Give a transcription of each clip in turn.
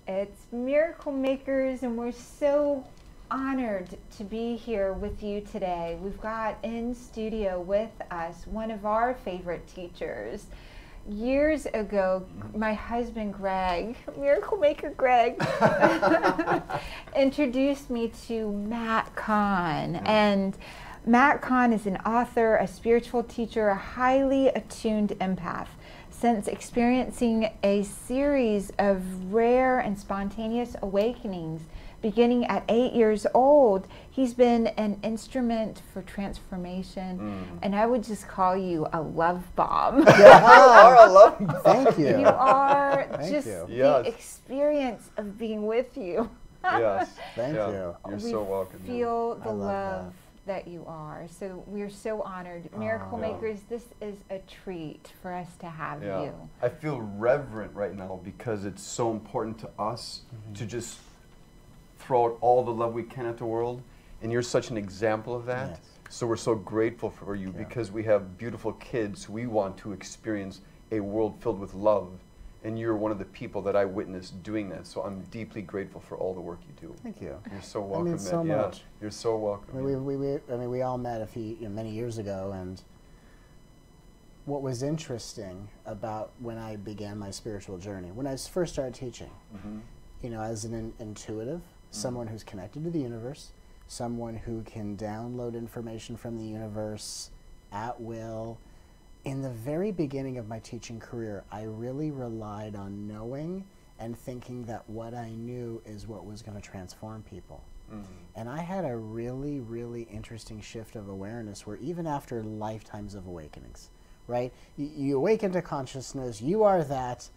It's Miracle Makers, and we're so honored to be here with you today. We've got in studio with us one of our favorite teachers. Years ago, my husband Greg, Miracle Maker Greg, introduced me to Matt Kahn. And Matt Kahn is an author, a spiritual teacher, a highly attuned empath. Since experiencing a series of rare and spontaneous awakenings beginning at 8 years old, he's been an instrument for transformation. And I would just call you a love bomb. Yeah, you are a love bomb. Thank you. You are Thank just you. the Yes. experience of being with you. Yes. Thank Yeah. you. You're We so welcome. feel the I love love that you are. So we're so honored. Miracle Yeah. Makers, this is a treat for us to have Yeah. you. I feel reverent right now because it's so important to us to just throw out all the love we can at the world. And you're such an example of that. Yes. So we're so grateful for you Yeah. because we have beautiful kids. We want to experience a world filled with love. And you're one of the people that I witnessed doing that. So I'm deeply grateful for all the work you do. Thank you. You're so welcome, means Matt. so Yeah, much. you're so welcome. I mean, we all met many years ago, and what was interesting about when I began my spiritual journey, when I first started teaching, as an intuitive, someone who's connected to the universe, someone who can download information from the universe at will. In the very beginning of my teaching career, I really relied on knowing and thinking that what I knew is what was going to transform people. And I had a really, really interesting shift of awareness where even after lifetimes of awakenings, right? You awaken to consciousness, you are that,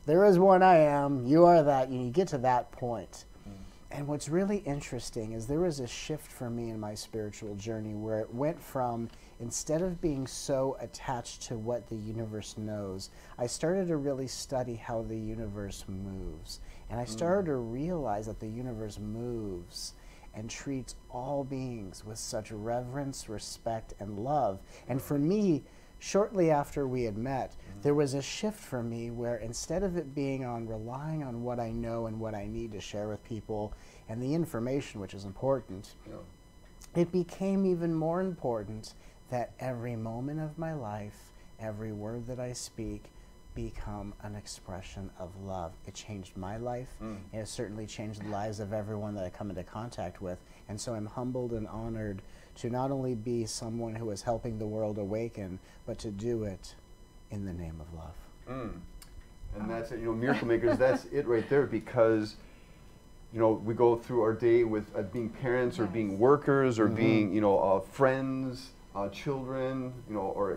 there is one I am, you are that, and you get to that point. And what's really interesting is there was a shift for me in my spiritual journey where it went from, instead of being so attached to what the universe knows, I started to really study how the universe moves. And I started to realize that the universe moves and treats all beings with such reverence, respect, and love. And for me, shortly after we had met, there was a shift for me where instead of it being on relying on what I know and what I need to share with people and the information, which is important, it became even more important that every moment of my life, every word that I speak, become an expression of love. It changed my life, and it certainly changed the lives of everyone that I come into contact with. And so I'm humbled and honored to not only be someone who is helping the world awaken, but to do it in the name of love. And that's it, Miracle Makers, that's it right there, because we go through our day with being parents or being workers or being friends, children, or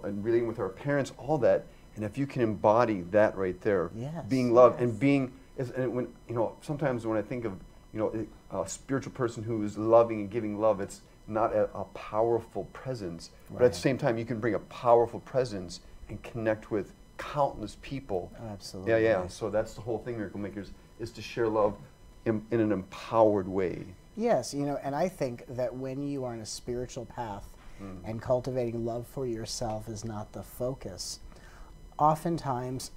and relating with our parents, all that. And if you can embody that right there, being love and being, and when sometimes when I think of a spiritual person who is loving and giving love, it's not a powerful presence, but at the same time you can bring a powerful presence and connect with countless people. Absolutely. Yeah. So that's the whole thing, Miracle Makers, is to share love in an empowered way. Yes, and I think that when you are on a spiritual path and cultivating love for yourself is not the focus, oftentimes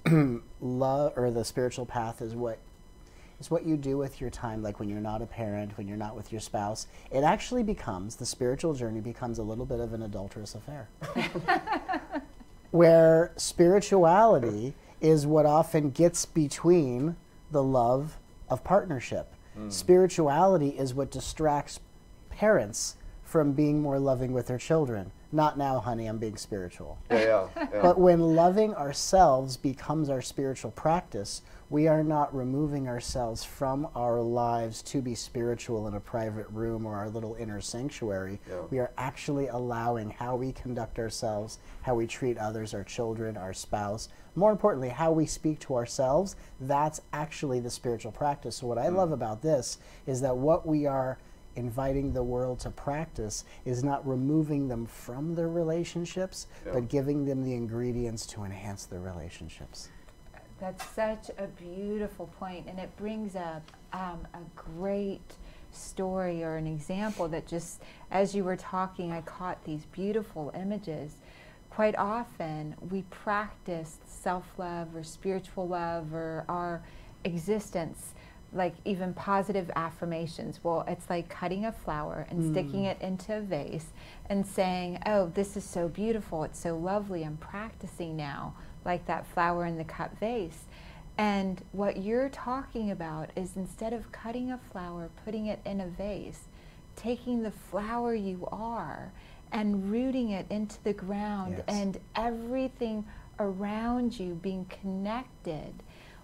love or the spiritual path is what you do with your time, like when you're not a parent, when you're not with your spouse. It actually becomes, the spiritual journey becomes a little bit of an adulterous affair. Where spirituality is what often gets between the love of partnership. Spirituality is what distracts parents from being more loving with their children. Not now, honey, I'm being spiritual. Yeah. But when loving ourselves becomes our spiritual practice, we are not removing ourselves from our lives to be spiritual in a private room or our little inner sanctuary. We are actually allowing how we conduct ourselves, how we treat others, our children, our spouse, more importantly, how we speak to ourselves. That's actually the spiritual practice. So what I love about this is that what we are inviting the world to practice is not removing them from their relationships, but giving them the ingredients to enhance their relationships. That's such a beautiful point, and it brings up a great story or an example that just, as you were talking, I caught these beautiful images. Quite often, we practice self-love or spiritual love or our existence, like even positive affirmations. Well, it's like cutting a flower and sticking it into a vase and saying, oh, this is so beautiful, it's so lovely, I'm practicing now, like that flower in the cut vase. And what you're talking about is, instead of cutting a flower, putting it in a vase, taking the flower you are and rooting it into the ground, Yes. and everything around you being connected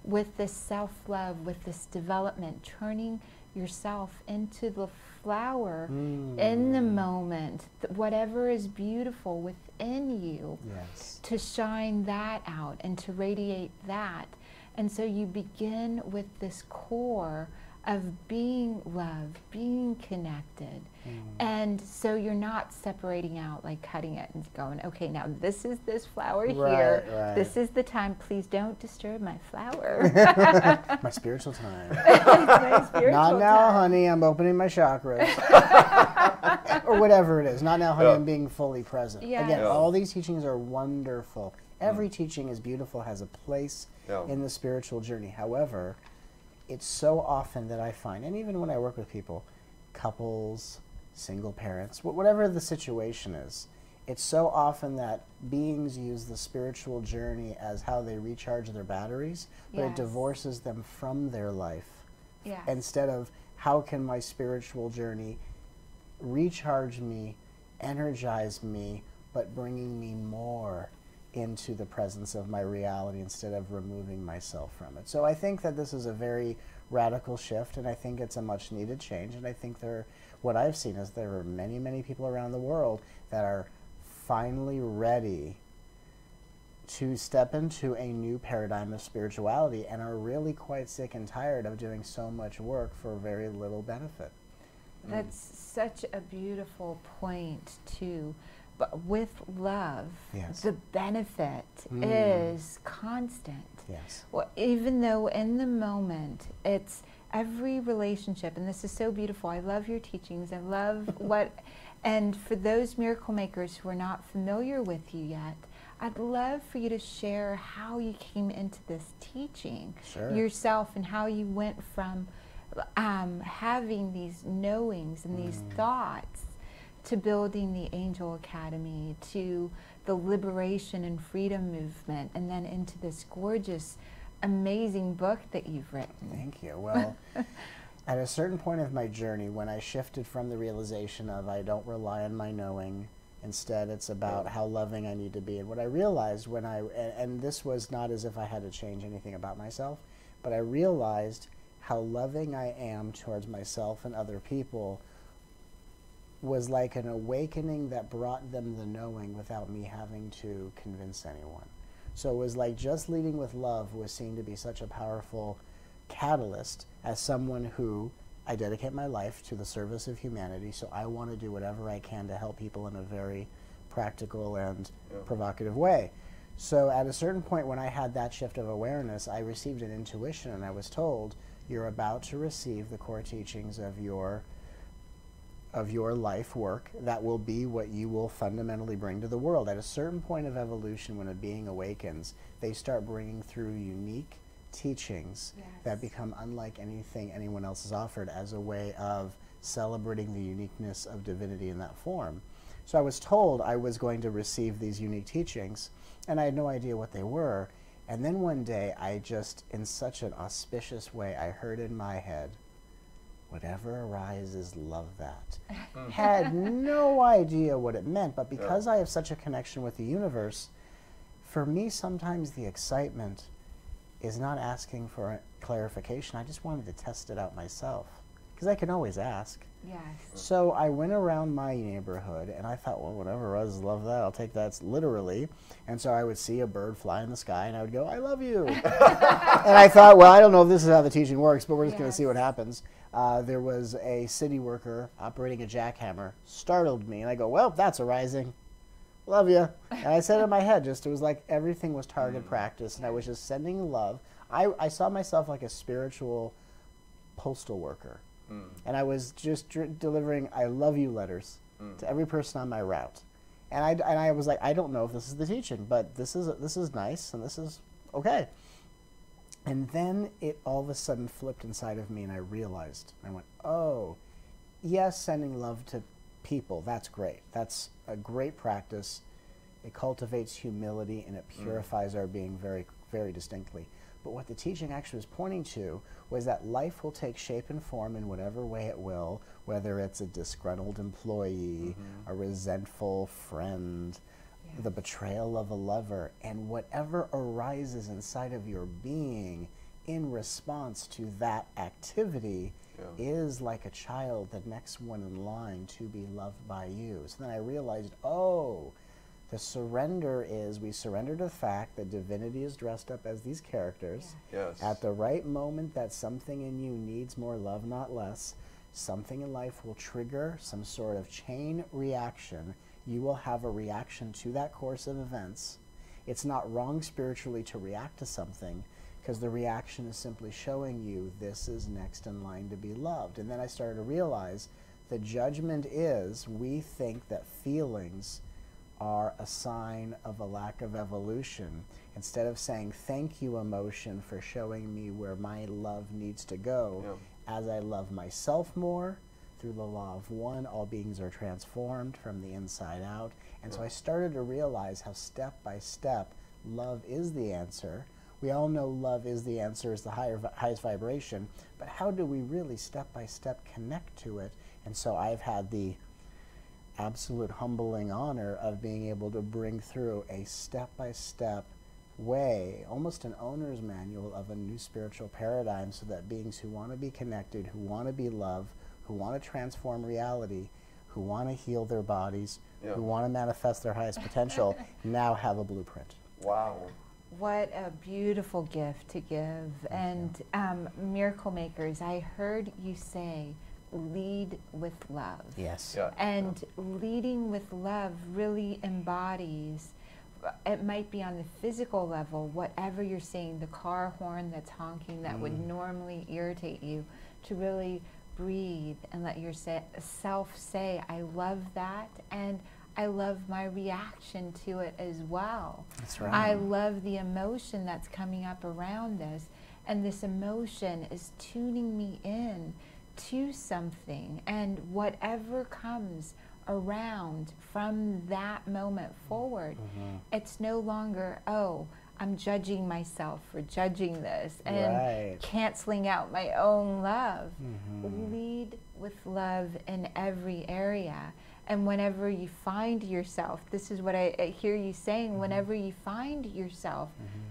with this self-love, with this development, turning yourself into the flower in the moment, whatever is beautiful within you, Yes. to shine that out and to radiate that. And so you begin with this core of being loved, being connected. And so you're not separating out, like cutting it and going, okay, now this is this flower here. Right. This is the time. Please don't disturb my flower. My spiritual time. My spiritual Not now, time. honey, I'm opening my chakras. Or whatever it is. Not now, honey, I'm being fully present. Yes. Again, Yeah. all these teachings are wonderful. Every teaching is beautiful, has a place in the spiritual journey. However, it's so often that I find, and even when I work with people, couples, single parents, whatever the situation is, it's so often that beings use the spiritual journey as how they recharge their batteries, but it Yes. divorces them from their life. Yes. Instead of, how can my spiritual journey recharge me, energize me, but bringing me more into the presence of my reality instead of removing myself from it. So I think that this is a very radical shift, and I think it's a much needed change, and I think what I've seen is there are many, many people around the world that are finally ready to step into a new paradigm of spirituality and are really quite sick and tired of doing so much work for very little benefit. That's such a beautiful point, too. But with love, Yes. the benefit is constant. Yes. Well, even though in the moment, it's every relationship, and this is so beautiful. I love your teachings. I love and for those miracle makers who are not familiar with you yet, I'd love for you to share how you came into this teaching yourself, and how you went from having these knowings and these thoughts to building the Angel Academy, to the liberation and freedom movement, and then into this gorgeous, amazing book that you've written. Thank you. Well, at a certain point of my journey, when I shifted from the realization of I don't rely on my knowing, instead it's about how loving I need to be. And what I realized and this was not as if I had to change anything about myself, but I realized how loving I am towards myself and other people was like an awakening that brought them the knowing without me having to convince anyone. So it was like just leading with love was seen to be such a powerful catalyst. As someone who, I dedicate my life to the service of humanity, so I want to do whatever I can to help people in a very practical and provocative way. So at a certain point when I had that shift of awareness, I received an intuition, and I was told, you're about to receive the core teachings of your life work that will be what you will fundamentally bring to the world. At a certain point of evolution, when a being awakens, they start bringing through unique teachings that become unlike anything anyone else has offered, as a way of celebrating the uniqueness of divinity in that form. So I was told I was going to receive these unique teachings, and I had no idea what they were. And then one day, I just, in such an auspicious way, I heard in my head, whatever arises, love that. Had no idea what it meant, but because I have such a connection with the universe, for me, sometimes the excitement is not asking for clarification. I just wanted to test it out myself, because I can always ask. Yes. So I went around my neighborhood, and I thought, well, whatever arises, love that. I'll take that literally. And so I would see a bird fly in the sky, and I would go, I love you. And I thought, well, I don't know if this is how the teaching works, but we're just going to see what happens. There was a city worker operating a jackhammer, startled me, and I go, well, that's arising. Love you. And I said in my head, it was like everything was target practice, and I was just sending love. I saw myself like a spiritual postal worker. And I was just delivering I love you letters to every person on my route. And I was like, I don't know if this is the teaching, but this is nice, and this is okay. And then it all of a sudden flipped inside of me, and I realized, I went, oh, yes, sending love to people, that's great. That's a great practice. It cultivates humility, and it purifies our being very, very distinctly. But what the teaching actually was pointing to was that life will take shape and form in whatever way it will, whether it's a disgruntled employee, a resentful friend, the betrayal of a lover, and whatever arises inside of your being in response to that activity is like a child, the next one in line to be loved by you. So then I realized, oh, the surrender is we surrender to the fact that divinity is dressed up as these characters. Yes. At the right moment that something in you needs more love, not less, something in life will trigger some sort of chain reaction. You will have a reaction to that course of events. It's not wrong spiritually to react to something, because the reaction is simply showing you this is next in line to be loved. And then I started to realize the judgment is we think that feelings are a sign of a lack of evolution. Instead of saying, thank you, emotion, for showing me where my love needs to go, as I love myself more, through the law of one, all beings are transformed from the inside out. And so I started to realize how step by step, love is the answer. We all know love is the answer, is the highest vibration, but how do we really step by step connect to it? And so I've had the absolute humbling honor of being able to bring through a step-by-step way, almost an owner's manual of a new spiritual paradigm, so that beings who want to be connected, who want to be loved, who want to transform reality, who want to heal their bodies, who want to manifest their highest potential, now have a blueprint. Wow. What a beautiful gift to give. And miracle makers, I heard you say, lead with love. Yes. Yeah. And leading with love really embodies, it might be on the physical level, whatever you're seeing, the car horn that's honking that would normally irritate you, to really breathe and let yourself say, I love that, and I love my reaction to it as well. That's right. I love the emotion that's coming up around us, and this emotion is tuning me in to something, and whatever comes around from that moment forward, it's no longer, oh, I'm judging myself for judging this and canceling out my own love. Lead with love in every area. And whenever you find yourself, this is what I hear you saying, whenever you find yourself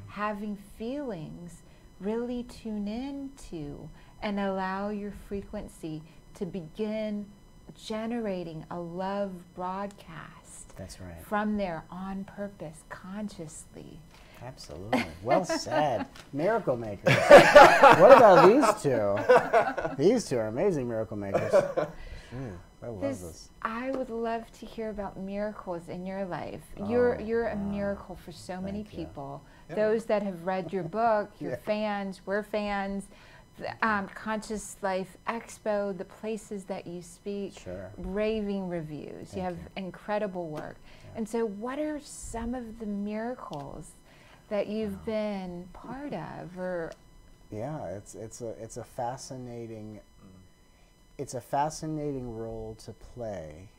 having feelings, really tune into and allow your frequency to begin generating a love broadcast. That's right. From there, on purpose, consciously. Absolutely. Well said. Miracle makers. What about these two? These two are amazing miracle makers. I love this. I would love to hear about miracles in your life. You're a miracle for so many people. Those that have read your book, your fans, we're fans. The, Conscious Life Expo, the places that you speak, raving reviews. You have incredible work. And so what are some of the miracles that you've been part of? Or it's a fascinating role to play.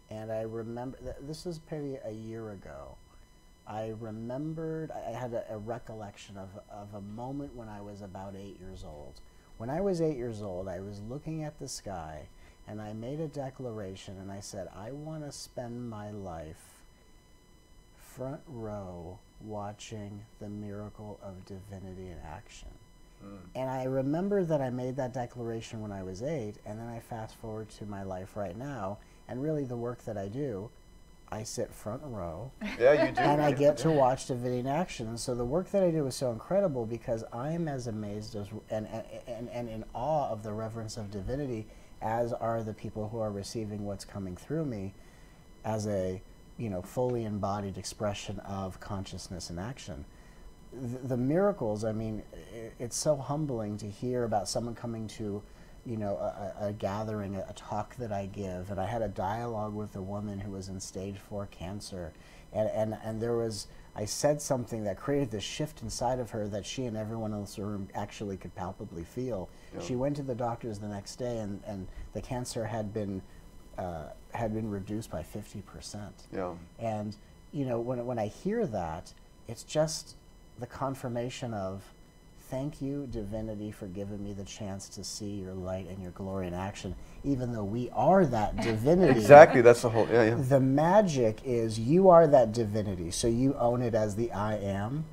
And I remember this was maybe a year ago. I remembered, I had a recollection of a moment when I was about 8 years old. When I was 8 years old, I was looking at the sky, and I made a declaration, and I said, I want to spend my life front row watching the miracle of divinity in action. And I remember that I made that declaration when I was 8, and then I fast forward to my life right now, and really the work that I do, I sit front row, you do. and I get to watch divinity in action. And so the work that I do is so incredible because I am as amazed as and in awe of the reverence of divinity as are the people who are receiving what's coming through me as a fully embodied expression of consciousness in action. The miracles, I mean, it's so humbling to hear about someone coming to a gathering, a talk that I give, and I had a dialogue with a woman who was in stage 4 cancer, and there was I said something that created this shift inside of her that she and everyone else in the room actually could palpably feel. Yeah. She went to the doctors the next day, and the cancer had been reduced by 50%. Yeah. And you know, when I hear that, it's just the confirmation of, thank you, divinity, for giving me the chance to see your light and your glory in action, even though we are that divinity. Exactly, that's the whole, yeah. The magic is you are that divinity, so you own it as the I am.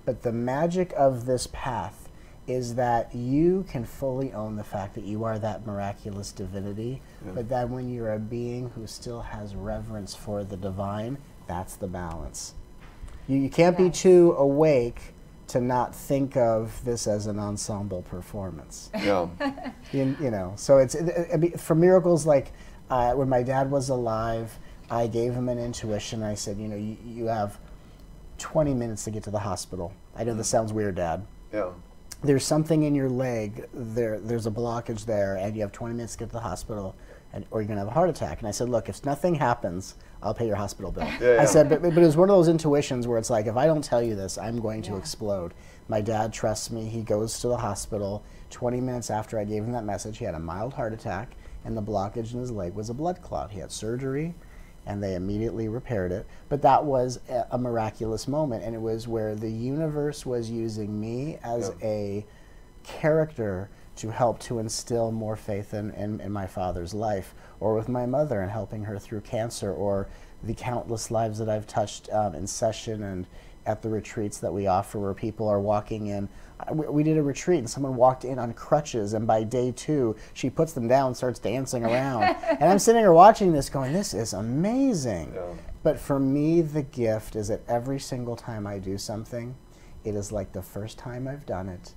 But the magic of this path is that you can fully own the fact that you are that miraculous divinity, but that when you're a being who still has reverence for the divine, that's the balance. You can't be too awake to not think of this as an ensemble performance. Yeah. You know, so it's for miracles like when my dad was alive, I gave him an intuition. I said, you know, you have 20 minutes to get to the hospital. I know this sounds weird, Dad. Yeah. There's something in your leg, there's a blockage there, and you have 20 minutes to get to the hospital, or you're going to have a heart attack. And I said, look, if nothing happens, I'll pay your hospital bill. I said, but it was one of those intuitions where it's like, if I don't tell you this, I'm going to explode. My dad trusts me. He goes to the hospital. 20 minutes after I gave him that message, he had a mild heart attack, and the blockage in his leg was a blood clot. He had surgery, and they immediately repaired it. But that was a miraculous moment, and it was where the universe was using me as a character to help to instill more faith in my father's life, or with my mother and helping her through cancer, or the countless lives that I've touched in session and at the retreats that we offer where people are walking in. We did a retreat and someone walked in on crutches, and by day 2 she puts them down and starts dancing around. And I'm sitting here watching this going, this is amazing. Yeah. But for me, the gift is that every single time I do something, it is like the first time I've done it,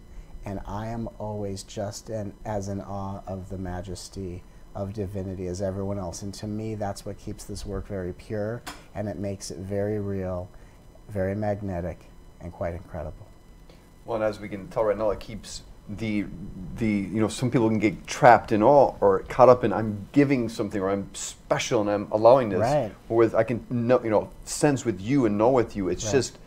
and I am always just as in awe of the majesty of divinity as everyone else. And to me, that's what keeps this work very pure, and it makes it very real, very magnetic, and quite incredible. Well, and as we can tell right now, it keeps the you know, some people can get trapped in awe or caught up in, I'm giving something, or I'm special and I'm allowing this. Right. Whereas I can sense with you and know with you, it's just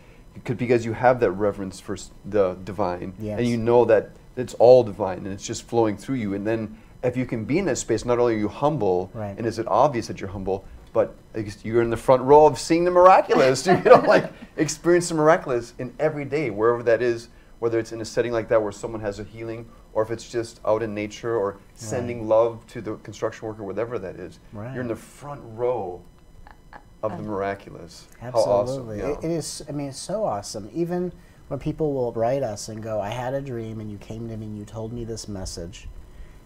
because you have that reverence for the divine, and you know that it's all divine and it's just flowing through you. And then if you can be in that space, not only are you humble, and is it obvious that you're humble, but you're in the front row of seeing the miraculous. You know, like experience the miraculous in every day, wherever that is, whether it's in a setting like that where someone has a healing, or if it's just out in nature, or sending love to the construction worker, whatever that is. You're in the front row of the miraculous. Absolutely. How awesome. It is, I mean, it's so awesome. Even when people will write us and go, I had a dream and you came to me and you told me this message,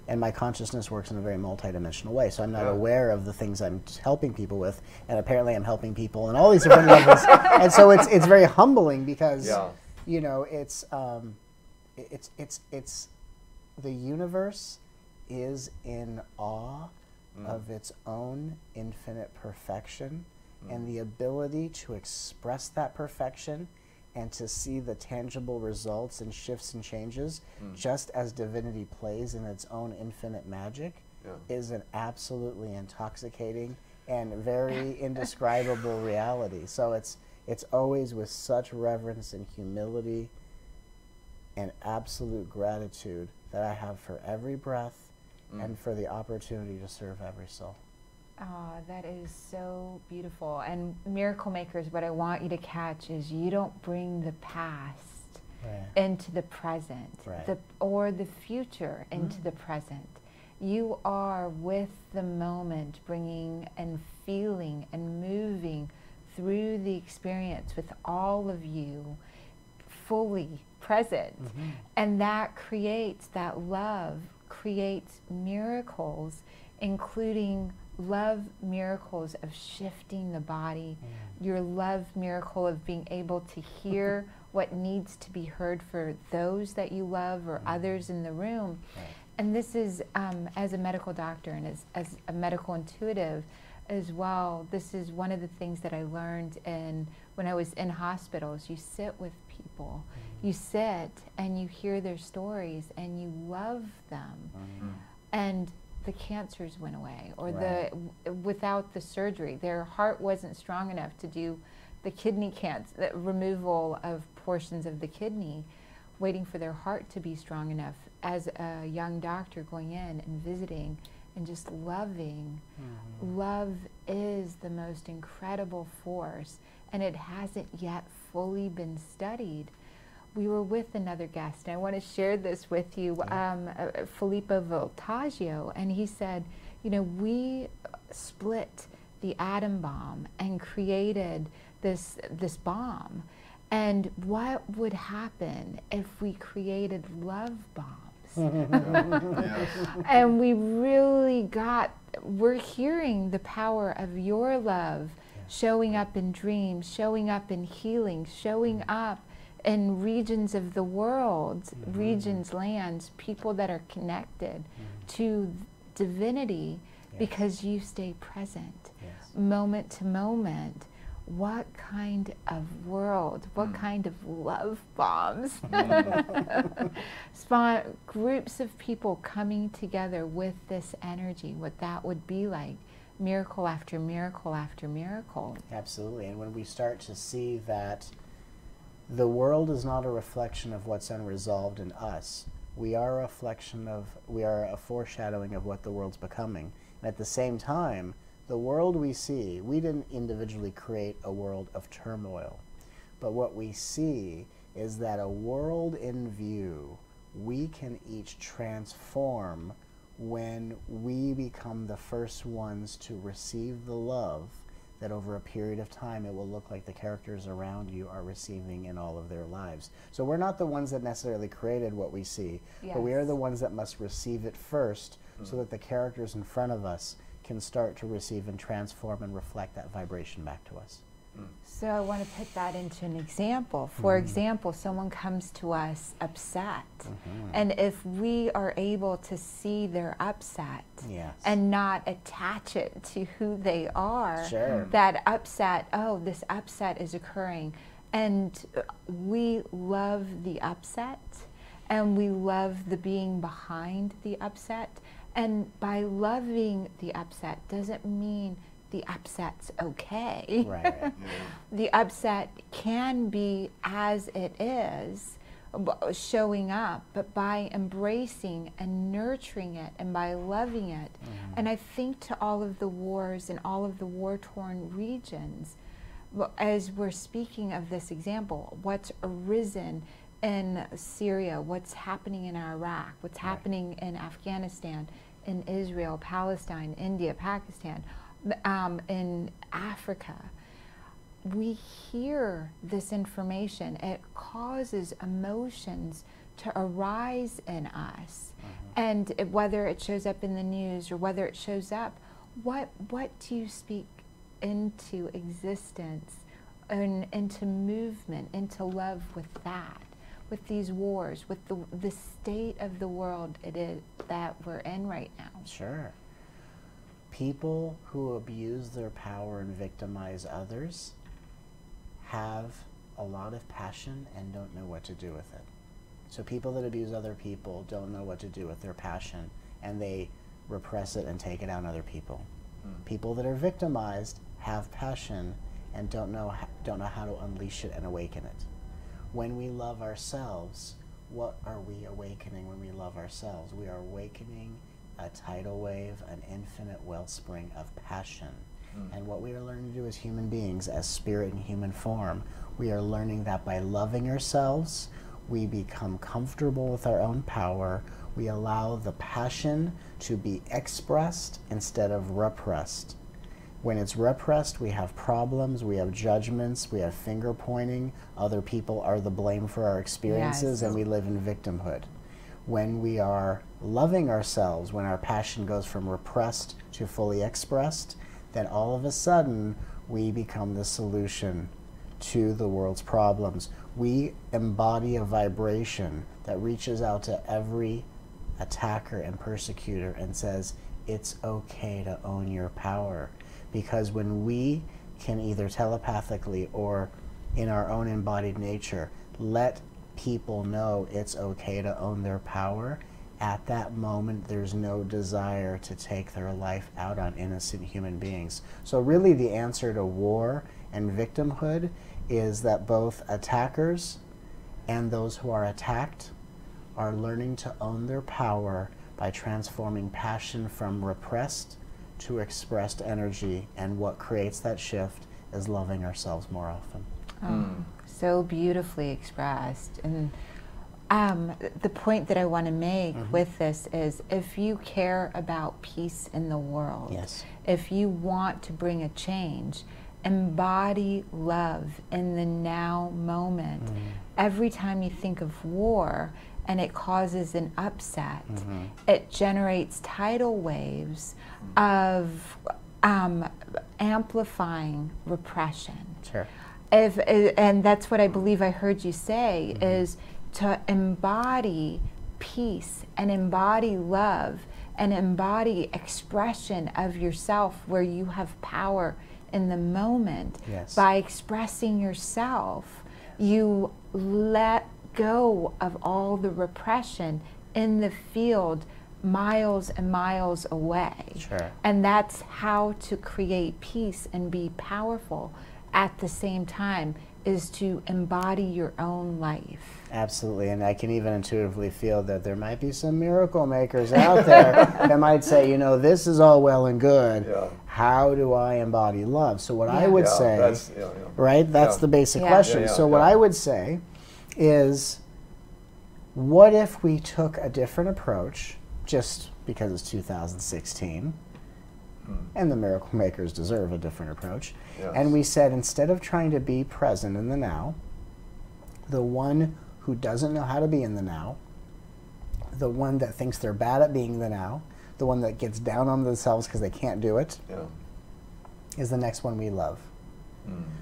and my consciousness works in a very multidimensional way, so I'm not aware of the things I'm helping people with, and apparently I'm helping people in all these different levels. And so it's very humbling because you know, it's the universe is in awe of its own infinite perfection, and the ability to express that perfection and to see the tangible results and shifts and changes, just as divinity plays in its own infinite magic, is an absolutely intoxicating and very indescribable reality. So it's always with such reverence and humility and absolute gratitude that I have for every breath and for the opportunity to serve every soul. Oh, that is so beautiful. And miracle makers, what I want you to catch is you don't bring the past into the present, or the future into the present. You are with the moment, bringing and feeling and moving through the experience with all of you fully present. And that creates, that love creates miracles, including love miracles of shifting the body, your love miracle of being able to hear what needs to be heard for those that you love or others in the room. And this is, as a medical doctor and as a medical intuitive as well, this is one of the things that I learned when I was in hospitals. You sit with people, you sit and you hear their stories and you love them. And the cancers went away, or without the surgery, their heart wasn't strong enough to do the kidney cancer, the removal of portions of the kidney, waiting for their heart to be strong enough. As a young doctor going in and visiting and just loving, love is the most incredible force, and it hasn't yet fully been studied. We were with another guest, and I want to share this with you, Filippo Voltaggio, and he said, you know, we split the atom bomb and created this bomb, and what would happen if we created love bombs? And we really we're hearing the power of your love showing up in dreams, showing up in healing, showing up in regions of the world, regions, lands, people that are connected to divinity because you stay present, moment to moment. What kind of world, what kind of love bombs spawn groups of people coming together with this energy, what that would be like, miracle after miracle after miracle. Absolutely. And when we start to see that the world is not a reflection of what's unresolved in us, we are a foreshadowing of what the world's becoming. And at the same time, the world we see, we didn't individually create a world of turmoil, but what we see is that a world in view we can each transform when we become the first ones to receive the love that over a period of time it will look like the characters around you are receiving in all of their lives. So we're not the ones that necessarily created what we see, but we are the ones that must receive it first so that the characters in front of us can start to receive and transform and reflect that vibration back to us. So I want to put that into an example. For example, someone comes to us upset, and if we are able to see their upset and not attach it to who they are, that upset, oh, this upset is occurring, and we love the upset, and we love the being behind the upset. And by loving the upset doesn't mean the upset's okay. Right. The upset can be as it is, showing up, but by embracing and nurturing it and by loving it. And I think to all of the wars and all of the war-torn regions, as we're speaking of this example, what's arisen in Syria, what's happening in Iraq, what's happening in Afghanistan, in Israel, Palestine, India, Pakistan, in Africa, we hear this information. It causes emotions to arise in us. And whether it shows up in the news or whether it shows up, what do you speak into existence and into movement, into love with that? With these wars, with the state of the world it is that we're in right now. Sure. People who abuse their power and victimize others have a lot of passion and don't know what to do with it. So people that abuse other people don't know what to do with their passion, and they repress it and take it out on other people. People that are victimized have passion and don't know how to unleash it and awaken it. When we love ourselves, what are we awakening when we love ourselves? We are awakening a tidal wave, an infinite wellspring of passion. And what we are learning to do as human beings, as spirit in human form, we are learning that by loving ourselves, we become comfortable with our own power. We allow the passion to be expressed instead of repressed. When it's repressed, we have problems, we have judgments, we have finger pointing. Other people are the blame for our experiences, and we live in victimhood. When we are loving ourselves, when our passion goes from repressed to fully expressed, then all of a sudden we become the solution to the world's problems. We embody a vibration that reaches out to every attacker and persecutor and says, it's okay to own your power. Because when we can either telepathically or in our own embodied nature let people know it's okay to own their power, at that moment there's no desire to take their life out on innocent human beings. So really the answer to war and victimhood is that both attackers and those who are attacked are learning to own their power by transforming passion from repressed to expressed energy, and what creates that shift is loving ourselves more often. So beautifully expressed. And the point that I want to make with this is, if you care about peace in the world, Yes. if you want to bring a change, embody love in the now moment. Every time you think of war and it causes an upset, it generates tidal waves of amplifying repression. Sure. And that's what I believe I heard you say, is to embody peace and embody love and embody expression of yourself where you have power in the moment. Yes. By expressing yourself, you let go of all the repression in the field miles and miles away. Sure. And that's how to create peace and be powerful at the same time, is to embody your own life. Absolutely, and I can even intuitively feel that there might be some miracle makers out there that might say, you know, this is all well and good. Yeah. How do I embody love? So what I would say, that's, right, that's the basic question. So what I would say is, what if we took a different approach, just because it's 2016, and the miracle makers deserve a different approach, and we said, instead of trying to be present in the now, the one who doesn't know how to be in the now, the one that thinks they're bad at being the now, the one that gets down on themselves because they can't do it, is the next one we love.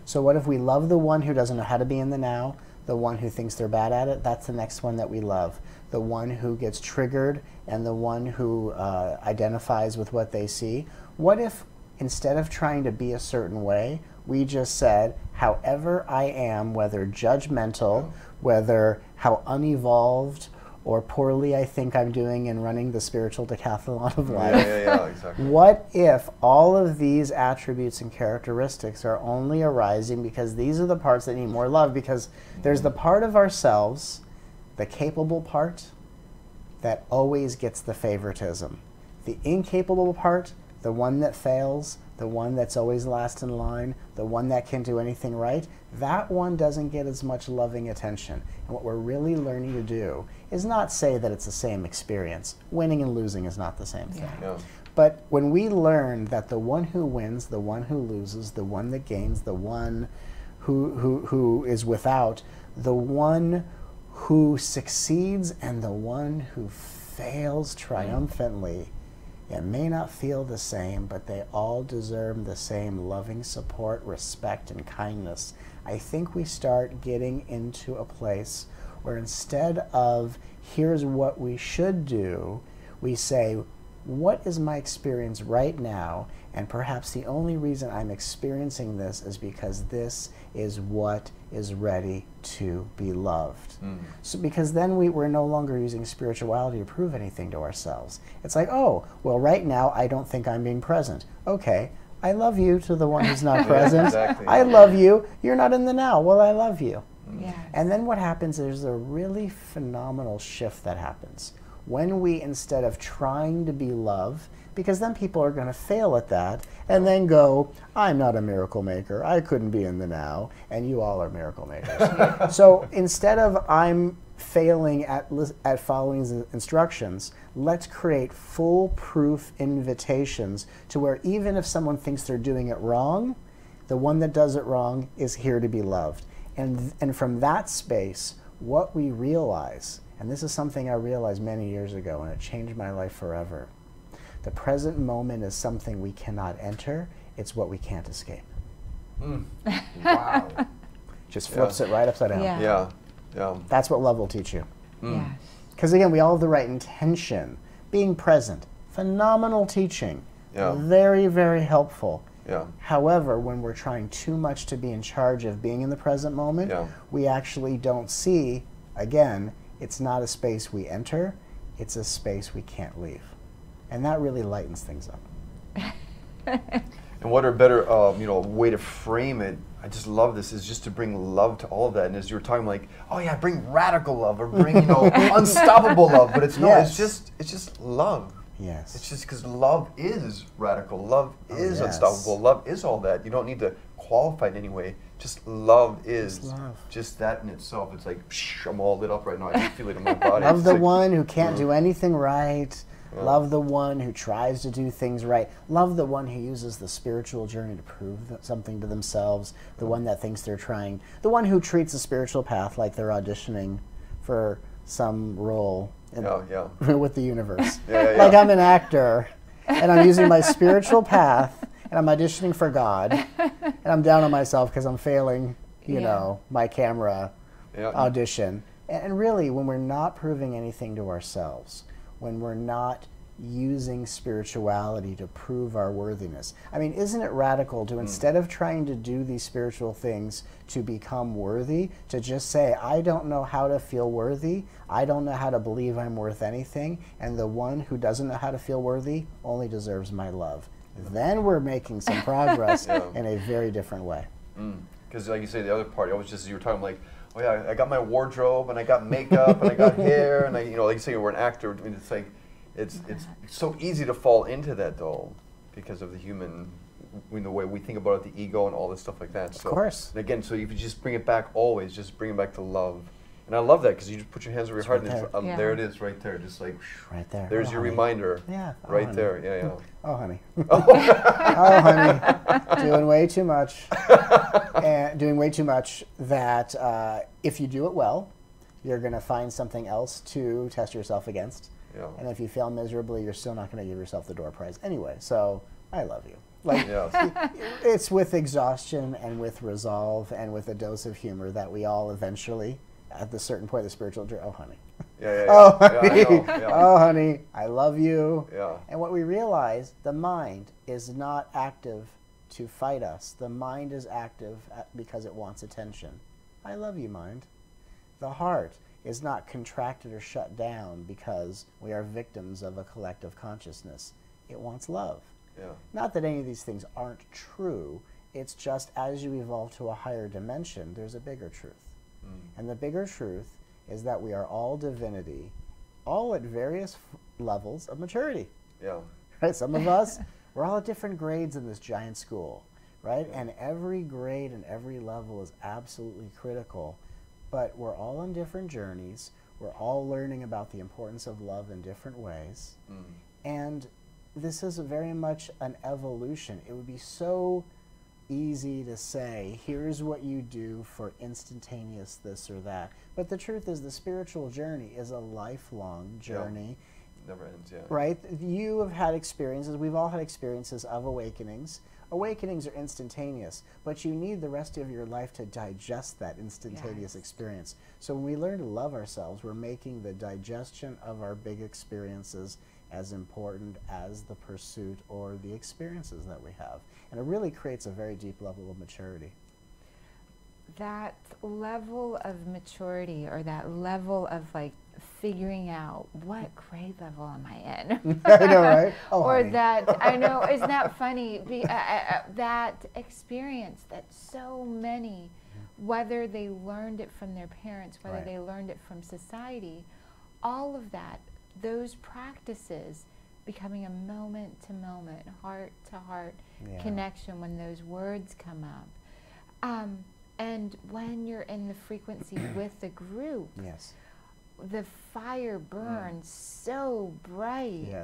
So what if we love the one who doesn't know how to be in the now, the one who thinks they're bad at it? That's the next one that we love. The one who gets triggered and the one who identifies with what they see. What if, instead of trying to be a certain way, we just said, however I am, whether judgmental, whether how unevolved or poorly I think I'm doing in running the spiritual decathlon of life. Exactly. What if all of these attributes and characteristics are only arising because these are the parts that need more love? Because there's the part of ourselves, the capable part, that always gets the favoritism. The incapable part, the one that fails, the one that's always last in line, the one that can't do anything right, that one doesn't get as much loving attention. And what we're really learning to do is not say that it's the same experience. Winning and losing is not the same thing. But when we learn that the one who wins, the one who loses, the one that gains, the one who is without, the one who succeeds, and the one who fails triumphantly, it may not feel the same, but they all deserve the same loving support, respect, and kindness. I think we start getting into a place where, instead of here's what we should do, we say, what is my experience right now? And perhaps the only reason I'm experiencing this is because this is what is ready to be loved. So because then we're no longer using spirituality to prove anything to ourselves. It's like, oh, well, right now I don't think I'm being present. Okay, I love you to the one who's not present. Exactly. I love you. You're not in the now. Well, I love you. Yes. And then what happens is a really phenomenal shift that happens. When we, instead of trying to be love, because then people are going to fail at that and then go, I'm not a miracle maker, I couldn't be in the now, and you all are miracle makers. So instead of I'm failing at following instructions, let's create foolproof invitations to where even if someone thinks they're doing it wrong, the one that does it wrong is here to be loved. And from that space, what we realize, and this is something I realized many years ago, and it changed my life forever. The present moment is something we cannot enter. It's what we can't escape. Wow. Just flips it right upside down. That's what love will teach you. Yes. Because again, we all have the right intention. Being present, phenomenal teaching. Very, very helpful. However, when we're trying too much to be in charge of being in the present moment, we actually don't see, again, it's not a space we enter, it's a space we can't leave. And that really lightens things up. And what a better way to frame it, I just love this, is just to bring love to all of that. And as you were talking, like, oh yeah, bring radical love, or bring unstoppable love, but it's no, it's just love. Yes. It's just because love is radical, love is yes. unstoppable, love is all that. You don't need to qualify it in any way. Just love is just that in itself. It's like, I'm all lit up right now. I can feel it in my body. Love the one who can't do anything right. Love the one who tries to do things right. Love the one who uses the spiritual journey to prove something to themselves. The one that thinks they're trying. The one who treats the spiritual path like they're auditioning for some role with the universe. Like I'm an actor, and I'm using my spiritual path, and I'm auditioning for God, and I'm down on myself because I'm failing, you know, my camera audition. And really, when we're not proving anything to ourselves, when we're not using spirituality to prove our worthiness. I mean, isn't it radical to, instead of trying to do these spiritual things to become worthy, to just say, I don't know how to feel worthy, I don't know how to believe I'm worth anything, and the one who doesn't know how to feel worthy only deserves my love. Then we're making some progress in a very different way. Because like you say, the other part, it was just, you were talking like, oh yeah, I got my wardrobe, and I got makeup, and I got hair, and like you say, we're an actor. I mean, it's like, it's so easy to fall into that though, because of the human, the way we think about it, the ego, and all this stuff like that. So, of course. And again, so if you just bring it back always, just bring it back to love. And I love that, because you just put your hands over your heart, and there it is, right there, just like right there. There's your reminder. Right there. Oh, honey. Oh, honey. Doing way too much. And doing way too much that if you do it well, you're going to find something else to test yourself against. And if you fail miserably, you're still not going to give yourself the door prize anyway. So I love you. Like, it's with exhaustion and with resolve and with a dose of humor that we all eventually, at the certain point of the spiritual journey, oh, honey. Oh, honey. Oh, honey, I love you. And what we realize, the mind is not active to fight us. The mind is active because it wants attention. I love you, mind. The heart is not contracted or shut down because we are victims of a collective consciousness. It wants love. Not that any of these things aren't true. It's just as you evolve to a higher dimension, there's a bigger truth. And the bigger truth is that we are all divinity, all at various levels of maturity. Right? Some of us, we're all at different grades in this giant school, right? And every grade and every level is absolutely critical. But we're all on different journeys. We're all learning about the importance of love in different ways. And this is very much an evolution. It would be so easy to say, here's what you do for instantaneous this or that. But the truth is, the spiritual journey is a lifelong journey. Never ends, Right? You have had experiences, we've all had experiences of awakenings. Awakenings are instantaneous, but you need the rest of your life to digest that instantaneous experience. So when we learn to love ourselves, we're making the digestion of our big experiences as important as the pursuit or the experiences that we have. And it really creates a very deep level of maturity. That level of maturity, or that level of like figuring out what grade level am I in? I know, right? Oh, or honey. that, I know, isn't that funny? That experience that so many, whether they learned it from their parents, whether they learned it from society, all of that, those practices becoming a moment to moment, heart to heart connection when those words come up. And when you're in the frequency with the group, the fire burns so bright.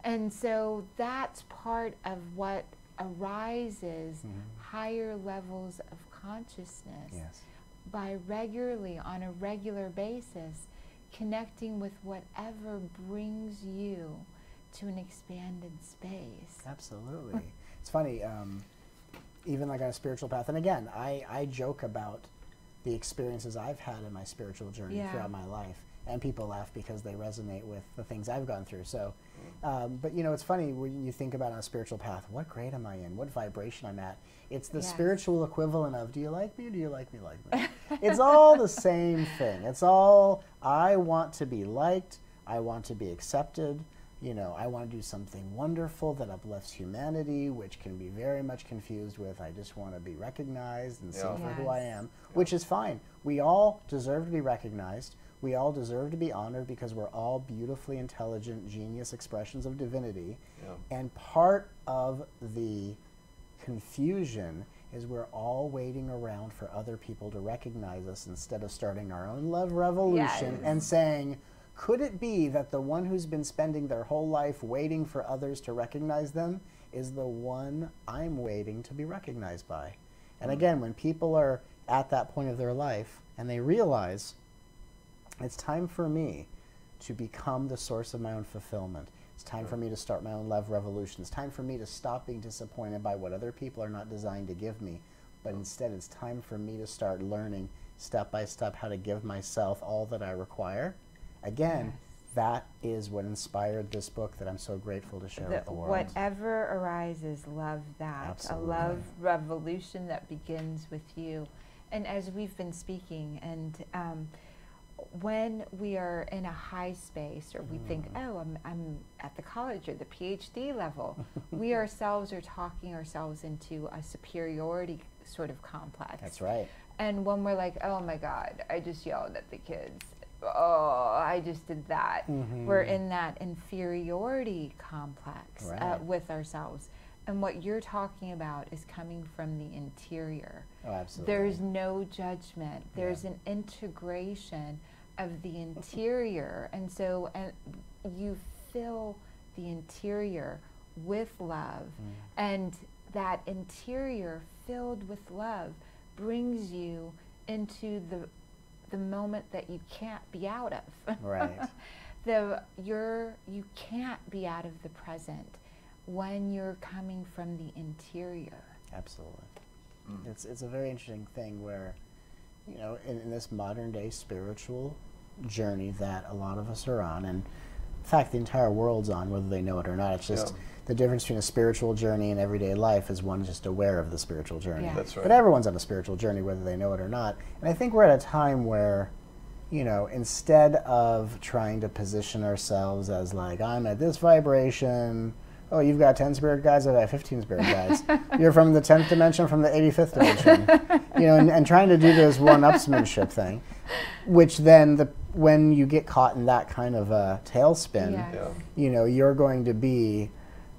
And so that's part of what arises higher levels of consciousness by regularly, on a regular basis, connecting with whatever brings you to an expanded space. Absolutely. It's funny, even like on a spiritual path, and again, I joke about the experiences I've had in my spiritual journey throughout my life, and people laugh because they resonate with the things I've gone through. So, but you know, it's funny when you think about on a spiritual path, what grade am I in? What vibration I'm at? It's the spiritual equivalent of, do you like me or do you like me like me? It's all the same thing. It's all, I want to be liked, I want to be accepted. You know, I want to do something wonderful that uplifts humanity, which can be very much confused with, I just want to be recognized and seen for who I am, which is fine. We all deserve to be recognized. We all deserve to be honored because we're all beautifully intelligent, genius expressions of divinity. And part of the confusion is we're all waiting around for other people to recognize us instead of starting our own love revolution and saying, could it be that the one who's been spending their whole life waiting for others to recognize them is the one I'm waiting to be recognized by? And again, when people are at that point of their life and they realize it's time for me to become the source of my own fulfillment, it's time for me to start my own love revolution, it's time for me to stop being disappointed by what other people are not designed to give me, but instead it's time for me to start learning step by step how to give myself all that I require. Again, that is what inspired this book that I'm so grateful to share with the world. Whatever arises, love that. Absolutely. A love revolution that begins with you. And as we've been speaking, and when we are in a high space, or we think, oh, I'm at the college or the PhD level, we ourselves are talking ourselves into a superiority sort of complex. That's right. And when we're like, oh my God, I just yelled at the kids. Oh, I just did that. We're in that inferiority complex with ourselves. And what you're talking about is coming from the interior. Oh, absolutely. There's no judgment. There's an integration of the interior. And so you fill the interior with love. And that interior filled with love brings you into the moment that you can't be out of. Right. You can't be out of the present when you're coming from the interior. Absolutely. It's a very interesting thing where, you know, in this modern day spiritual journey that a lot of us are on, and in fact the entire world's on, whether they know it or not. It's just the difference between a spiritual journey and everyday life is one just aware of the spiritual journey. That's right. But everyone's on a spiritual journey, whether they know it or not. And I think we're at a time where, you know, instead of trying to position ourselves as like, I'm at this vibration, oh, you've got 10 spirit guides, I have 15 spirit guides. You're from the 10th dimension, from the 85th dimension. You know, and trying to do this one-upsmanship thing, which then when you get caught in that kind of a tailspin, you know, you're going to be,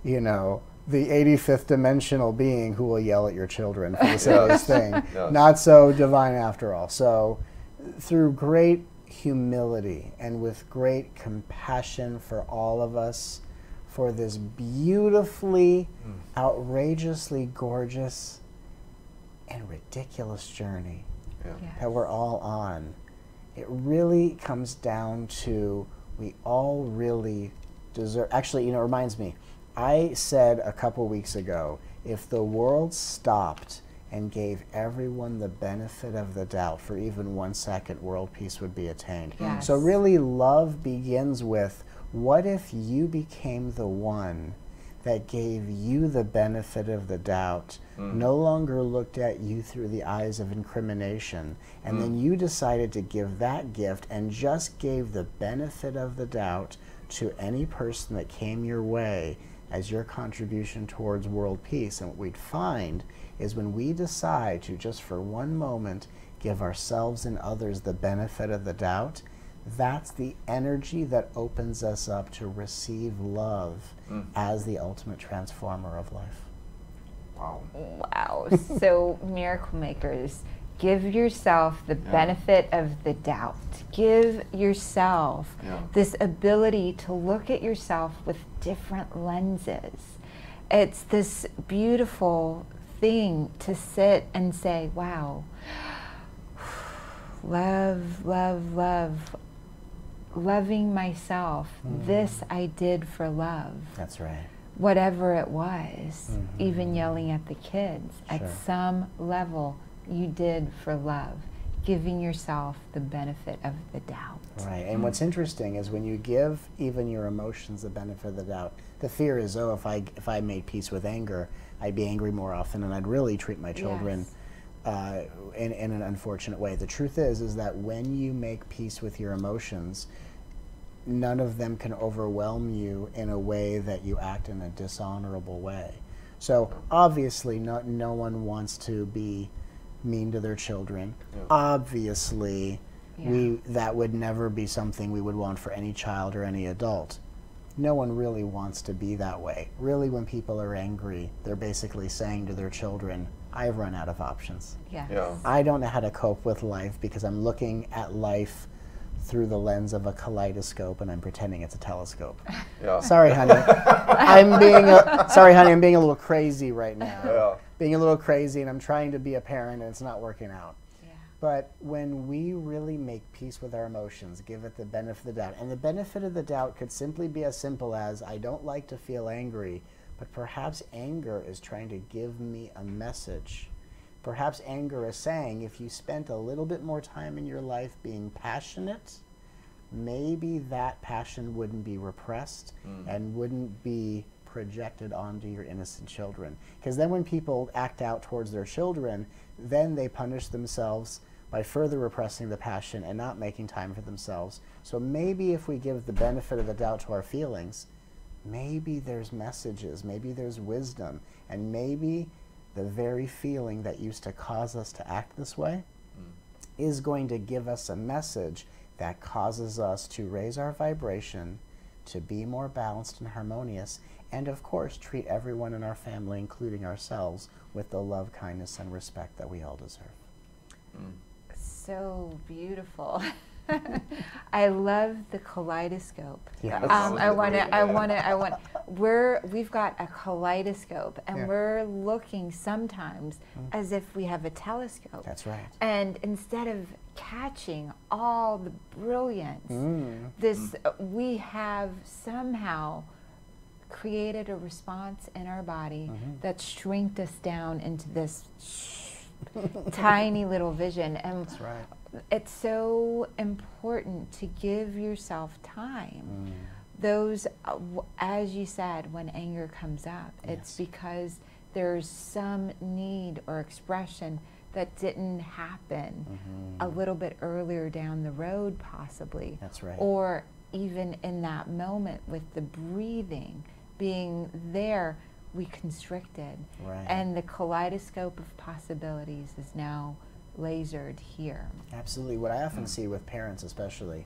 you know, the 85th dimensional being who will yell at your children for the silliest thing. Not so divine after all. So through great humility and with great compassion for all of us, for this beautifully, outrageously gorgeous and ridiculous journey that we're all on, it really comes down to we all really deserve. Actually, you know, it reminds me, I said a couple weeks ago, if the world stopped and gave everyone the benefit of the doubt for even 1 second, world peace would be attained. So really love begins with, what if you became the one that gave you the benefit of the doubt, no longer looked at you through the eyes of incrimination, and then you decided to give that gift and just gave the benefit of the doubt to any person that came your way as your contribution towards world peace. And what we'd find is when we decide to just for one moment give ourselves and others the benefit of the doubt, that's the energy that opens us up to receive love as the ultimate transformer of life. Wow. So miracle makers, give yourself the benefit of the doubt. Give yourself this ability to look at yourself with different lenses. It's this beautiful thing to sit and say, wow, love, love, love. Loving myself, this I did for love. That's right. Whatever it was, even yelling at the kids, at some level you did for love, giving yourself the benefit of the doubt. Right, and what's interesting is when you give even your emotions the benefit of the doubt, the fear is, oh, if I made peace with anger, I'd be angry more often and I'd really treat my children in an unfortunate way. The truth is that when you make peace with your emotions, none of them can overwhelm you in a way that you act in a dishonorable way. So obviously no one wants to be mean to their children. Yeah. Obviously that would never be something we would want for any child or any adult. No one really wants to be that way. Really, when people are angry, they're basically saying to their children, I've run out of options. Yes. Yeah. I don't know how to cope with life because I'm looking at life through the lens of a kaleidoscope and I'm pretending it's a telescope. Yeah. Sorry, honey. I'm being a little crazy right now. Yeah. Being a little crazy, and I'm trying to be a parent and it's not working out. Yeah. But when we really make peace with our emotions, give it the benefit of the doubt, and the benefit of the doubt could simply be as simple as, I don't like to feel angry, but perhaps anger is trying to give me a message. Perhaps anger is saying, if you spent a little bit more time in your life being passionate, maybe that passion wouldn't be repressed and wouldn't be projected onto your innocent children. Because then when people act out towards their children, then they punish themselves by further repressing the passion and not making time for themselves. So maybe if we give the benefit of the doubt to our feelings, maybe there's messages, maybe there's wisdom, and maybe the very feeling that used to cause us to act this way is going to give us a message that causes us to raise our vibration, to be more balanced and harmonious, and of course treat everyone in our family, including ourselves, with the love, kindness, and respect that we all deserve. So beautiful. I love the kaleidoscope. Yeah. We've got a kaleidoscope, and we're looking sometimes as if we have a telescope. That's right. And instead of catching all the brilliance, we have somehow created a response in our body that shrinked us down into this tiny little vision. And That's right. it's so important to give yourself time. Those, as you said, when anger comes up, it's because there's some need or expression that didn't happen a little bit earlier down the road, possibly. That's right. Or even in that moment with the breathing being there, we constricted. Right. And the kaleidoscope of possibilities is now lasered here. Absolutely. What I often see with parents, especially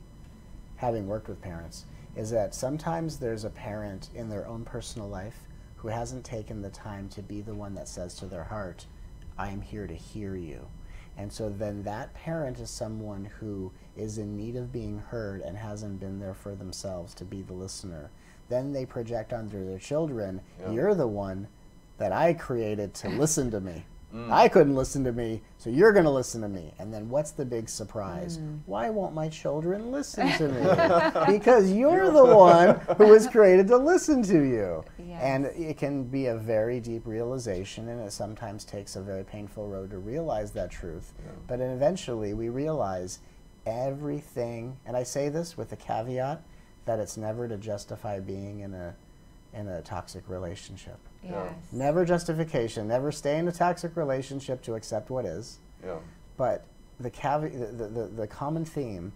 having worked with parents, is that sometimes there's a parent in their own personal life who hasn't taken the time to be the one that says to their heart, I am here to hear you. And so then that parent is someone who is in need of being heard and hasn't been there for themselves to be the listener. Then they project onto their children, you're the one that I created to listen to me. I couldn't listen to me, so you're going to listen to me. And then what's the big surprise? Why won't my children listen to me? Because you're the one who was created to listen to you. Yes. And it can be a very deep realization, and it sometimes takes a very painful road to realize that truth. But eventually we realize everything, and I say this with the caveat that it's never to justify being in a toxic relationship. Yes. Never justification. Never stay in a toxic relationship to accept what is. But the common theme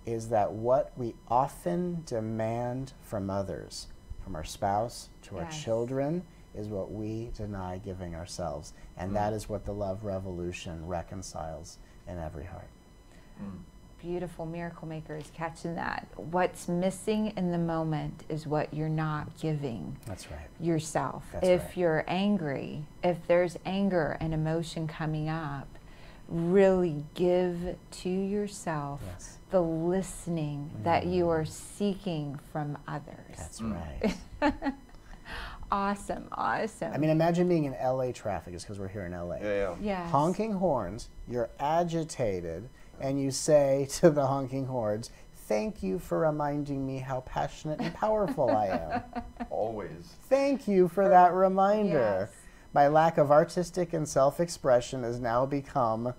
is that what we often demand from others, from our spouse to our children, is what we deny giving ourselves. And that is what the love revolution reconciles in every heart. Beautiful miracle makers catching that. What's missing in the moment is what you're not giving. That's right. Yourself. That's if right. you're angry, if there's anger and emotion coming up, really give to yourself the listening that you are seeking from others. That's right. Awesome, awesome. I mean, imagine being in LA traffic, just because we're here in LA. Yes. Honking horns, you're agitated, and you say to the honking horns, thank you for reminding me how passionate and powerful I am. Always. Thank you for that reminder. Yes. My lack of artistic and self-expression has now become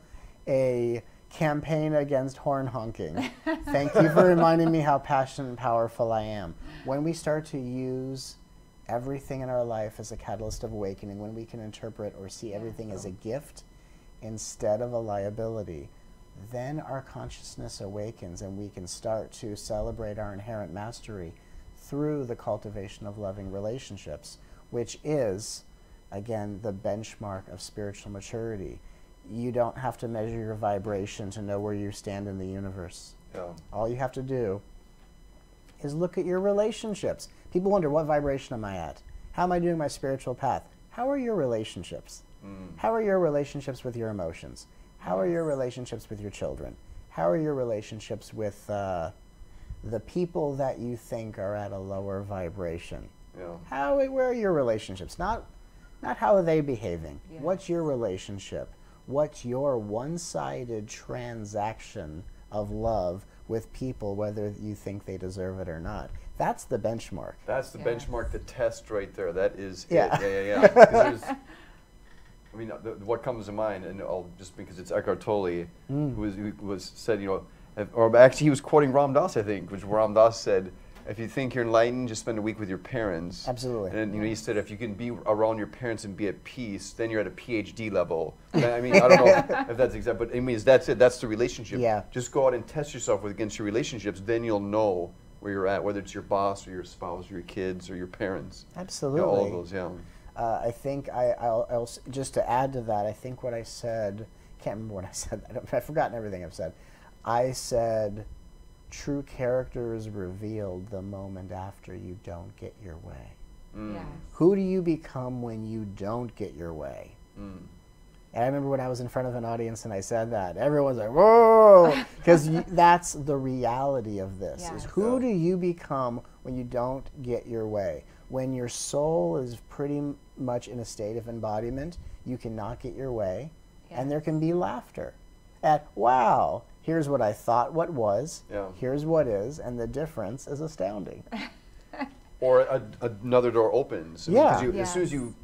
a campaign against horn honking. Thank you for reminding me how passionate and powerful I am. When we start to use everything in our life as a catalyst of awakening, when we can interpret or see everything as a gift instead of a liability, then our consciousness awakens and we can start to celebrate our inherent mastery through the cultivation of loving relationships, which is, again, the benchmark of spiritual maturity. You don't have to measure your vibration to know where you stand in the universe. Yeah. All you have to do is look at your relationships. People wonder, what vibration am I at? How am I doing my spiritual path? How are your relationships? How are your relationships with your emotions? How are your relationships with your children? How are your relationships with the people that you think are at a lower vibration? Yeah. Where are your relationships? Not how are they behaving. Yeah. What's your relationship? What's your one-sided transaction of love with people, whether you think they deserve it or not? That's the benchmark. That's the benchmark, the test right there. That is Yeah. it. Yeah. 'Cause there's, I mean, what comes to mind, and just because it's Eckhart Tolle, who was said, or actually he was quoting Ram Dass, I think, which Ram Dass said, if you think you're enlightened, just spend a week with your parents. Absolutely. And he said, if you can be around your parents and be at peace, then you're at a PhD level. I mean, I don't know if that's exact, but it means that's it. That's the relationship. Yeah. Just go out and test yourself against your relationships. Then you'll know where you're at, whether it's your boss or your spouse or your kids or your parents. Absolutely. All of those, yeah. I think I'll just to add to that, I think what I said, can't remember what I said. I've forgotten everything I've said. I said, true character is revealed the moment after you don't get your way. Yes. Who do you become when you don't get your way? And I remember when I was in front of an audience and I said that, everyone's like, whoa! Because that's the reality of this. Yes. Is who do you become when you don't get your way? When your soul is pretty much in a state of embodiment, you cannot get your way, and there can be laughter at, wow, here's what I thought what was, here's what is, and the difference is astounding. Or another door opens. Yeah. Because as soon as you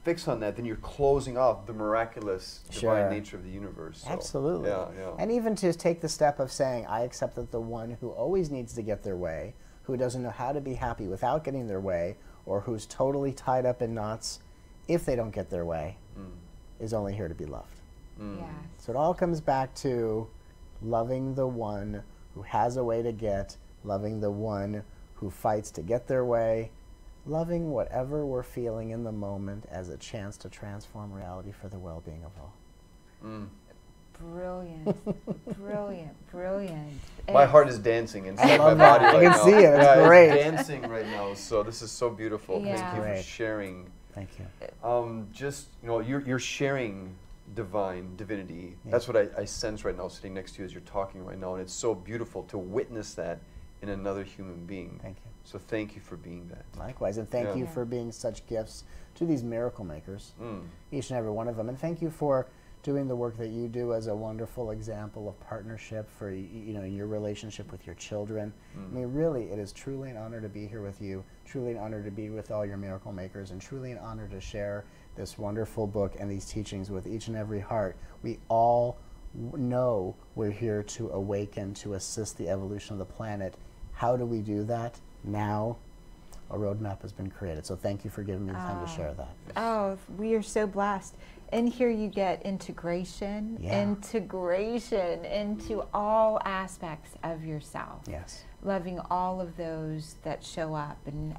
fix on that, then you're closing off the miraculous divine nature of the universe. So, Absolutely. Yeah. And even to take the step of saying, I accept that the one who always needs to get their way, who doesn't know how to be happy without getting their way, or who's totally tied up in knots if they don't get their way, is only here to be loved. Yes. So it all comes back to loving the one who has a way to get, loving the one who fights to get their way, loving whatever we're feeling in the moment as a chance to transform reality for the well-being of all. Brilliant, brilliant. My heart is dancing inside my love body that. I right can now. see it. It's great. It's dancing right now. So this is so beautiful. Yeah. Thank you for Great. sharing. Thank you. Just, you're sharing divinity. Yeah. That's what I sense right now, sitting next to you as you're talking right now, and it's so beautiful to witness that in another human being. Thank you. So thank you for being that. Likewise, and thank you for being such gifts to these miracle makers, each and every one of them. And thank you for doing the work that you do as a wonderful example of partnership for your relationship with your children. I mean, really, it is truly an honor to be here with you, truly an honor to be with all your miracle makers, and truly an honor to share this wonderful book and these teachings with each and every heart. We all know we're here to awaken, to assist the evolution of the planet. How do we do that? Now, a roadmap has been created. So thank you for giving me the time to share that. Oh, we are so blessed. And here you get integration into all aspects of yourself. Yes. Loving all of those that show up, and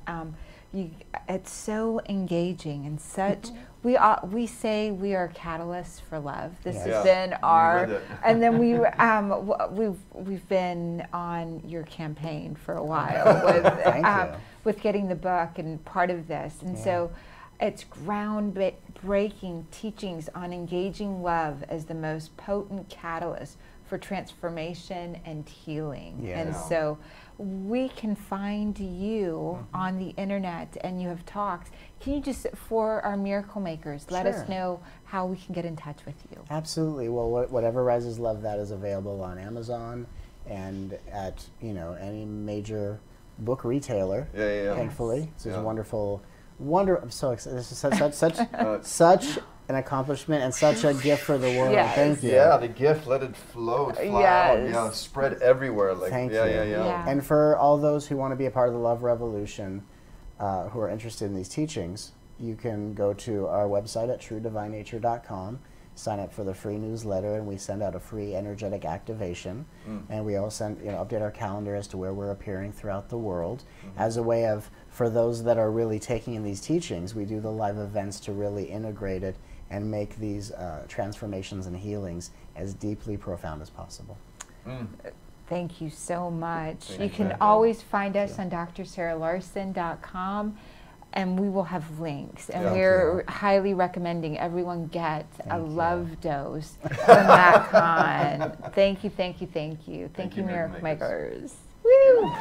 it's so engaging and such. We say we are catalysts for love. This has been our, and then we've been on your campaign for a while with getting the book and part of this, and so. It's groundbreaking teachings on engaging love as the most potent catalyst for transformation and healing. Yeah. And so we can find you on the internet, and you have talks. Can you just, for our miracle makers, let us know how we can get in touch with you? Absolutely. Well, whatever Rises Love, that is available on Amazon and at any major book retailer. Thankfully, this is wonderful. I'm so excited. This is such an accomplishment and such a gift for the world. Yes. Thank you. Yeah, the gift, let it float, fly out, yeah, spread everywhere. Thank you. Yeah. And for all those who want to be a part of the Love Revolution, who are interested in these teachings, you can go to our website at truedivinenature.com, sign up for the free newsletter, and we send out a free energetic activation. And we also send, update our calendar as to where we're appearing throughout the world as a way of, for those that are really taking in these teachings, we do the live events to really integrate it and make these transformations and healings as deeply profound as possible. Thank you so much. Thank you can always find us on drsarahlarson.com, and we will have links. And we're highly recommending everyone get a love dose from Matt Kahn. Thank you, thank you, thank you. Thank you, Miracle Makers. Woo!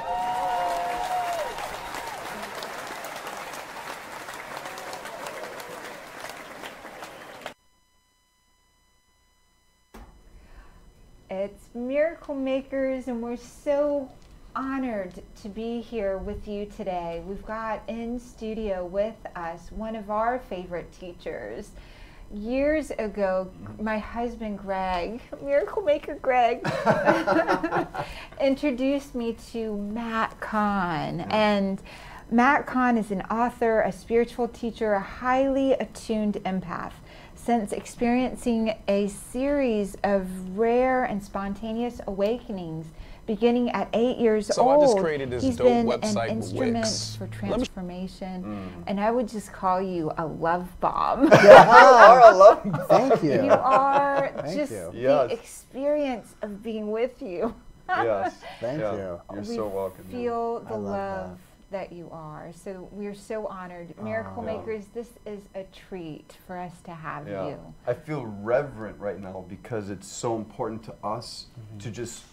It's Miracle Makers, and we're so honored to be here with you today. We've got in studio with us one of our favorite teachers. Years ago, my husband Greg, Miracle Maker Greg, introduced me to Matt Kahn. And Matt Kahn is an author, a spiritual teacher, a highly attuned empath. Since experiencing a series of rare and spontaneous awakenings beginning at 8 years old, I just created this he's dope been website, an instrument Wix. for transformation, and I would just call you a love bomb. Thank you. You are Thank just you. the experience of being with you. Yes. Thank you. You're We so welcome. feel the I love love that you are. So we're so honored. Miracle Makers, this is a treat for us to have you. I feel reverent right now because it's so important to us to just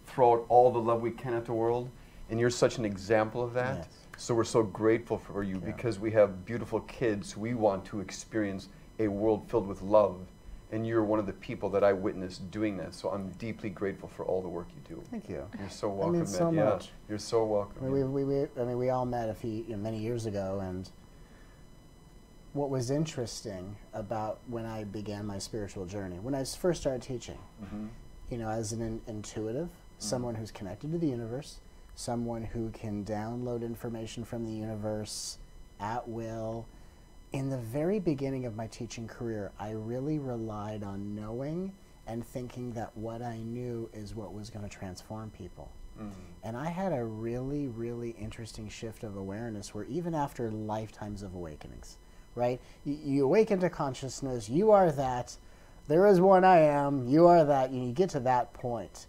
throw out all the love we can at the world. And you're such an example of that. Yes. So we're so grateful for you because we have beautiful kids. We want to experience a world filled with love. And you're one of the people that I witnessed doing that. So I'm deeply grateful for all the work you do. Thank you. You're so welcome, means so man. much. You're so welcome. I mean, we all met many years ago, and what was interesting about when I began my spiritual journey, when I first started teaching, as an intuitive, someone who's connected to the universe, someone who can download information from the universe at will. In the very beginning of my teaching career, I really relied on knowing and thinking that what I knew is what was going to transform people. And I had a really, really interesting shift of awareness where even after lifetimes of awakenings, right? You awaken to consciousness, you are that, there is one I am, you are that, you get to that point.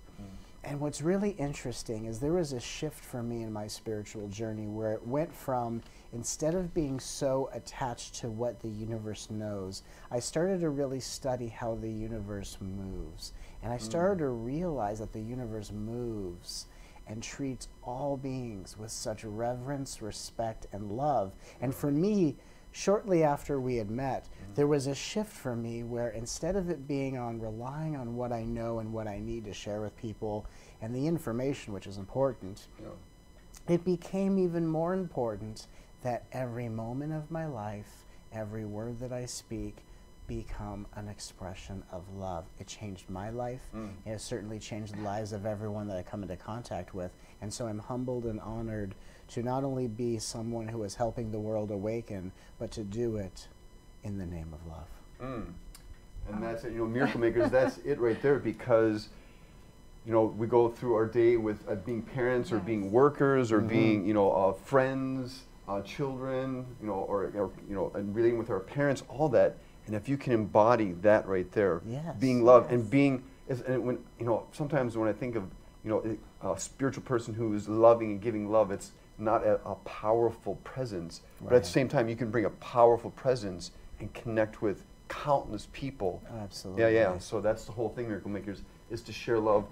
And what's really interesting is there was a shift for me in my spiritual journey where it went from, instead of being so attached to what the universe knows, I started to really study how the universe moves. And I started to realize that the universe moves and treats all beings with such reverence, respect, and love. And for me, shortly after we had met, there was a shift for me where instead of it being on relying on what I know and what I need to share with people and the information, which is important, it became even more important that every moment of my life, every word that I speak, become an expression of love. It changed my life. It has certainly changed the lives of everyone that I come into contact with. And so I'm humbled and honored to not only be someone who is helping the world awaken, but to do it in the name of love. And that's it, Miracle Makers, that's it right there, because we go through our day with being parents or being workers or being, friends, children, or and relating with our parents, all that. And if you can embody that right there, being loved and being, and when sometimes when I think of a spiritual person who is loving and giving love, it's not a powerful presence, but at the same time you can bring a powerful presence and connect with countless people. Absolutely. So that's the whole thing, Miracle Makers, is to share love